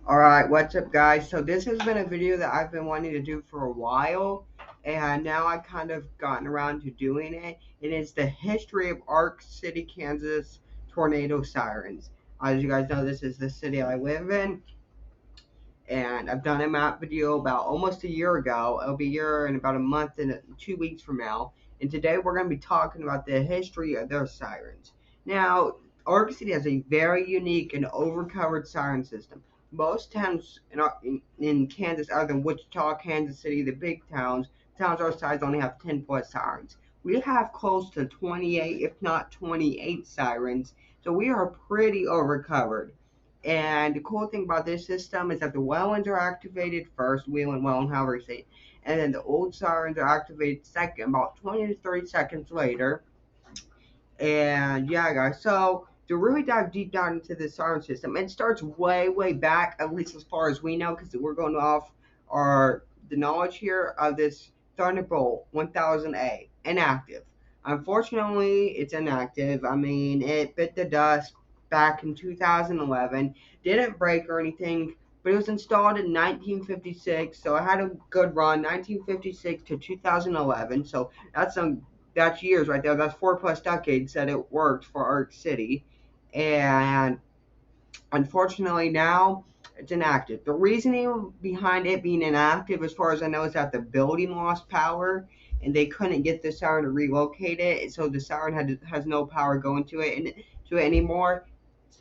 Alright, what's up guys? So this has been a video that I've been wanting to do for a while, and now I kind of gotten around to doing it. It is the history of Ark City, Kansas tornado sirens. As you guys know, this is the city I live in, and I've done a map video about almost a year ago. It'll be a year in about a month and 2 weeks from now. And today we're going to be talking about the history of their sirens. Now, Ark City has a very unique and overcovered siren system. Most towns in Kansas, other than Wichita, Kansas City, the big towns our size only have 10 plus sirens. We have close to 28, if not 28 sirens, so we are pretty overcovered. And the cool thing about this system is that the well ones are activated first, wheel and well, however you say it, and then the old sirens are activated second, about 20 to 30 seconds later. And yeah, guys, so to really dive deep down into the siren system, it starts way, way back, at least as far as we know, because we're going off the knowledge here of this Thunderbolt 1000A, inactive. Unfortunately, it's inactive. I mean, it bit the dust back in 2011, didn't break or anything, but it was installed in 1956, so it had a good run, 1956 to 2011. So that's years right there. That's 4 plus decades that it worked for Ark City, and unfortunately now it's inactive. The reasoning behind it being inactive, as far as I know, is that the building lost power and they couldn't get the siren to relocate it, so the siren has no power going to it anymore.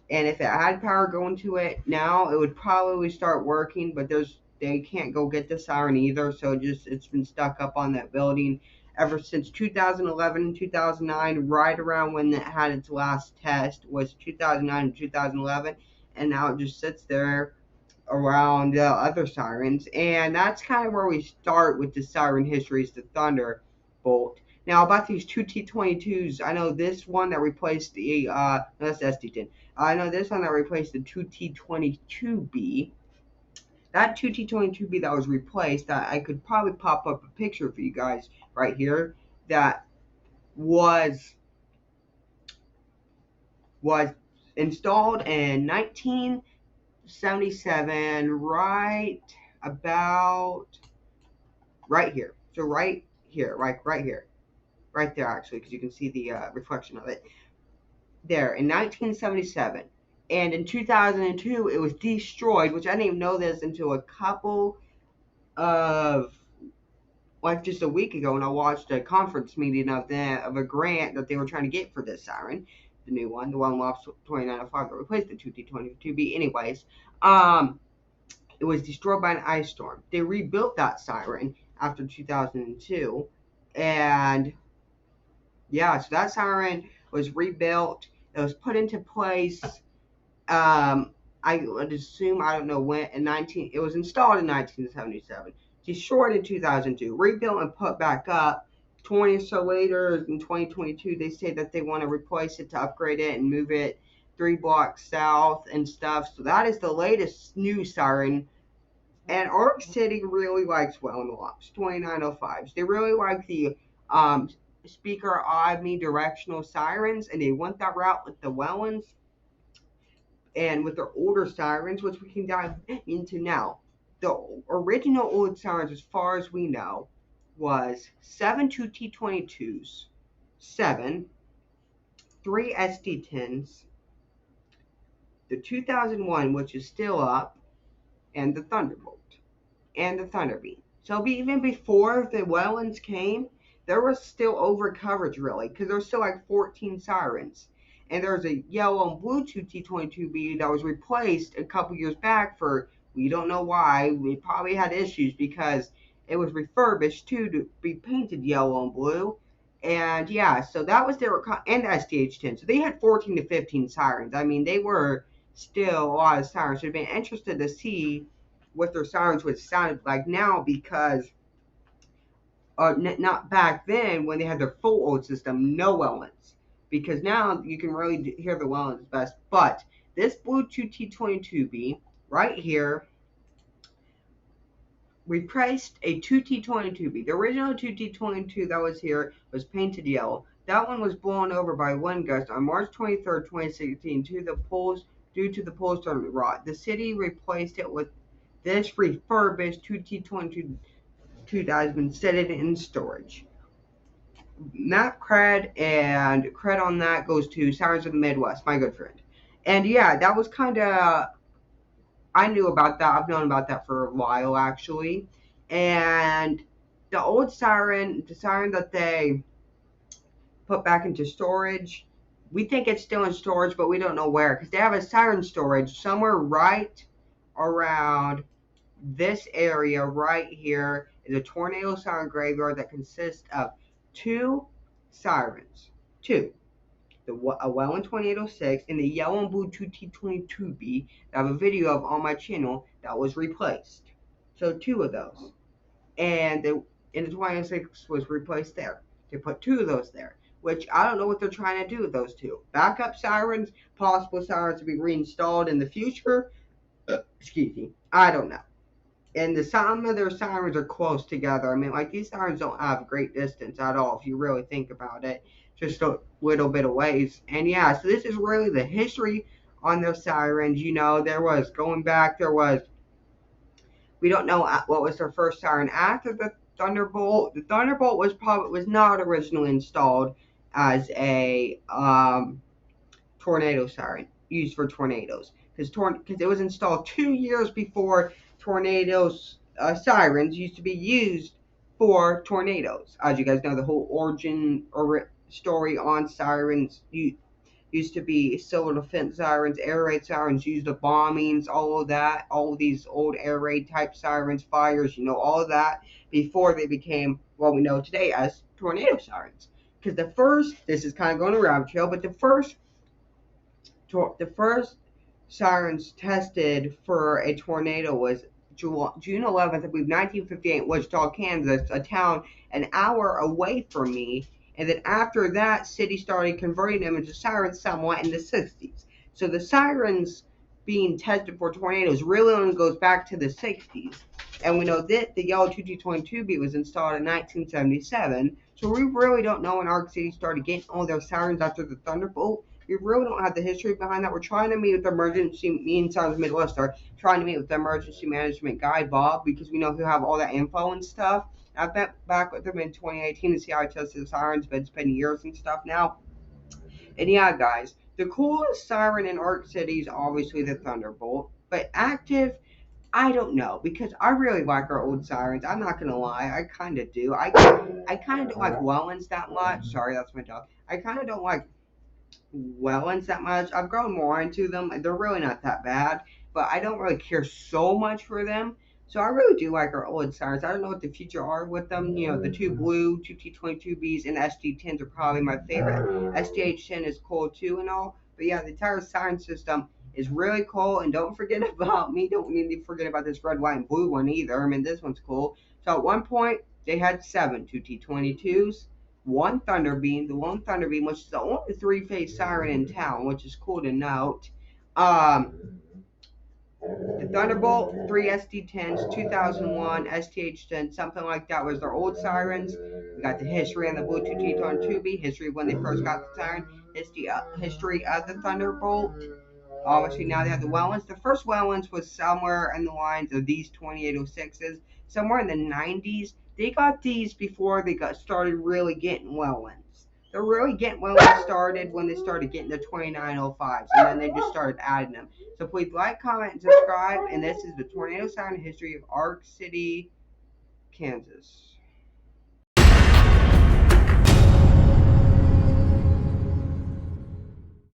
And if it had power going to it now, it would probably start working, but they can't go get the siren either, so it's been stuck up on that building ever since 2011 and 2009, right around when it had its last test was 2009 and 2011, and now it just sits there around other sirens. And that's kind of where we start with the siren histories, the Thunderbolt. Now, about these two T22s, I know this one that replaced the, no, that's the SD10. I know this one that replaced the two T22B. That two T22B that was replaced, that I could probably pop up a picture for you guys right here, that was was installed in 1977, right about right here. So right here, right here, right there actually, because you can see the reflection of it there in 1977. And in 2002, it was destroyed, which I didn't even know this until a couple of like just a week ago when I watched a conference meeting of a grant that they were trying to get for this siren, the new one, the one Loft 2905 that replaced the 2T22B. Anyways, it was destroyed by an ice storm. They rebuilt that siren after 2002, and yeah, so that siren was rebuilt. It was put into place. I would assume, I don't know when, it was installed in 1977, destroyed in 2002, rebuilt and put back up. 20 or so later, in 2022, they say that they want to replace it, to upgrade it and move it 3 blocks south and stuff. So that is the latest new siren. And Ark City really likes Wellenops 2905s. They really like the speaker omnidirectional sirens, and they went that route with the Wellens and with their older sirens, which we can dive into now. The original old sirens, as far as we know, was 7 2T22s, 7, 3 SD10s, the 2001, which is still up, and the Thunderbolt, and the Thunderbeam. So even before the Wellens came, there was still over coverage, really, because there was still like 14 sirens. And there was a yellow and blue T22B that was replaced a couple years back for, we don't know why. We probably had issues because it was refurbished too to be painted yellow and blue. And yeah, so that was their, and SDH10. So they had 14 to 15 sirens. I mean, they were still a lot of sirens. So I've been interested to see what their sirens would sound like now, because not back then when they had their full old system, no Wellens, because now you can really hear the Wellens best. But this Bluetooth T22B right here replaced a 2T22B. The original 2T22 that was here was painted yellow. That one was blown over by wind gust on March 23rd, 2016 to the poles due to the pole starting to rot. The city replaced it with this refurbished 2T22 that has been sitting in storage. Map cred and cred on that goes to Sirens of the Midwest, my good friend. And yeah, that was kind of, I knew about that. I've known about that for a while actually. And the old siren, the siren that they put back into storage, we think it's still in storage, but we don't know where because they have a siren storage somewhere right around this area right here is a tornado siren graveyard that consists of two sirens. Two. A Welland 2806 and the yellow and blue 2T22B. I have a video of on my channel that was replaced. So two of those. And the 2806 was replaced there. They put two of those there. Which I don't know what they're trying to do with those two. Backup sirens, possible sirens to be reinstalled in the future. Excuse me. I don't know. And some of their sirens are close together. I mean, like, these sirens don't have great distance at all if you really think about it. Just a little bit of ways. And yeah, so this is really the history on their sirens. You know, we don't know what was their first siren after the Thunderbolt. The Thunderbolt was not originally installed as a tornado siren used for tornadoes because it was installed 2 years before tornadoes sirens used to be used for tornadoes. As you guys know, the whole origin or story on sirens used to be civil defense sirens, air raid sirens used the bombings, all of that, all of these old air raid type sirens, fires, all of that before they became what we know today as tornado sirens. Because this is kind of going a rabbit trail, but the first sirens tested for a tornado was June 11th, I believe, 1958, in Wichita, Kansas, a town an hour away from me. And then after that, city started converting them into sirens somewhat in the 60s. So the sirens being tested for tornadoes really only goes back to the 60s. And we know that the yellow 2T22B was installed in 1977. So we really don't know when Ark City started getting all their sirens after the Thunderbolt. We really don't have the history behind that. We're trying to meet with me and Sirens Midwest are trying to meet with the emergency management guy, Bob, because we know he'll have all that info and stuff. I went back with him in 2018 to see how I tested the sirens, but it's been years and stuff now. And yeah, guys, the coolest siren in Ark City is obviously the Thunderbolt, but active, I don't know, because I really like our old sirens. I'm not gonna lie, I kind of do. I kind of don't like Wellens that much. Sorry, that's my dog. I kind of don't like Wellens that much. I've grown more into them. They're really not that bad, but I don't really care so much for them. So I really do like our old sirens. I don't know what the future are with them. The two blue 2T22Bs and SD10s are probably my favorite. SDH10 is cool too and all. But yeah, the entire siren system is really cool. And don't forget about me. Don't need to forget about this red, white, and blue one either. I mean, this one's cool. So at one point, they had 7 2T22s. One Thunderbeam, the one Thunderbeam, which is the only three-phase siren in town, which is cool to note. The Thunderbolt, 3 SD10s, 2001, STH10, something like that was their old sirens. We got the history on the Blue 2T22B, history of when they first got the siren, history of the Thunderbolt. Obviously, now they have the Wellens. The first Wellens was somewhere in the lines of these 2806s, somewhere in the 90s. They got these before they started really getting Wellens. They're really getting Wellens started when they started getting the 2905s, and then they just started adding them. So please like, comment, and subscribe. And this is the Tornado Siren History of Ark City, Kansas.